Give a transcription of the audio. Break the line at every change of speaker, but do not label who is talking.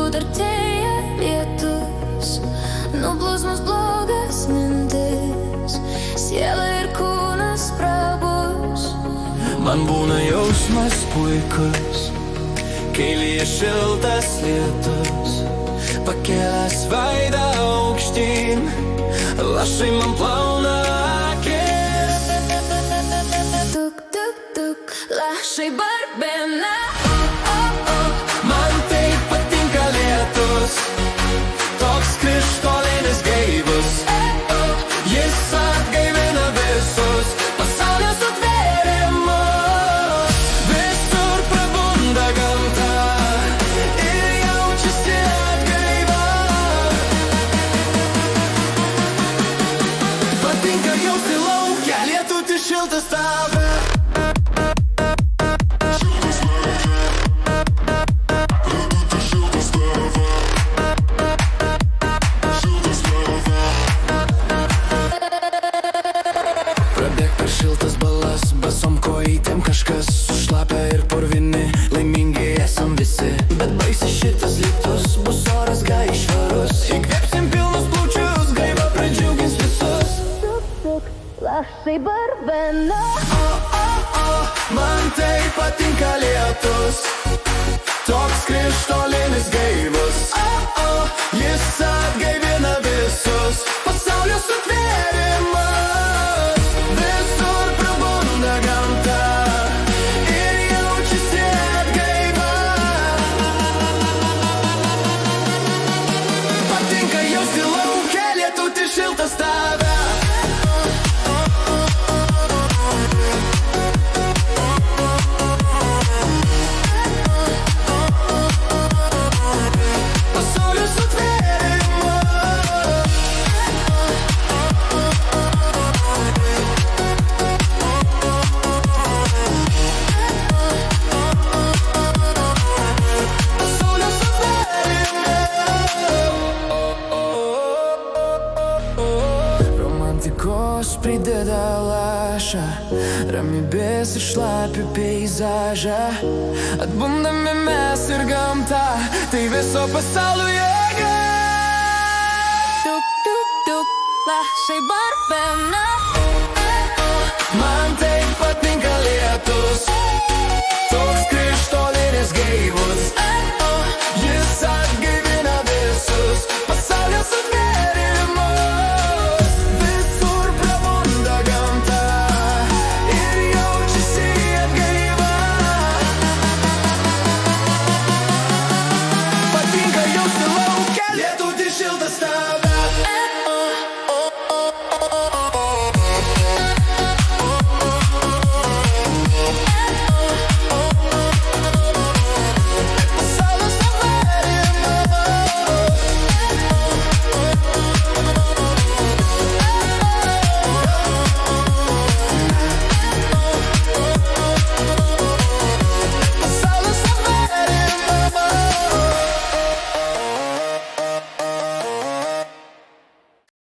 galbūt artėja lietus, nuplūs mus blogas mintis, siela ir kūnas prabus.
Man būna jausmas puikus, kai lyja šiltas lietus, pakėlęs veidą aukštyn, lašai man plauna akis.
Tuk, tuk, tuk, lašai barbena.
Man taip patinka lietus, toks krištolinis gaivus. Jis atgaivina visus pasaulio sutvėrimus. Visur prabunda gamta ir jaučiasi atgaiva. Patinka jausti lauke lietutį šiltas tave. Šiltas balas, basom kojytėm kažkas sušlapia ir purvini, laimingi esam visi. Bet baisi šitas lietus, bus oras gai švarus, įkvėpsim pilnus plaučius, gaiva pradžiugins visus.
Tuk, tuk, lašai barbena.
Man taip patinka lietus, toks krištolinis gaivus. Jis atgaivina visus pasaulio sutvėrimus. Visur prabunda gamta ir jaučiasi atgaiva. Patinka jausti lauke lietutį šiltas tave. Pasaulio sutvėrimus. Pasaulio sutvėrimus. Romantikos prideda lašą, ramybės ir šlapių peizažą. Atbundame mes ir gamta, tai viso pasaulio jėga.
Tuk, tuk, tuk, lašai barbena.
Man taip patinka lietus, toks krištolinis gaivus.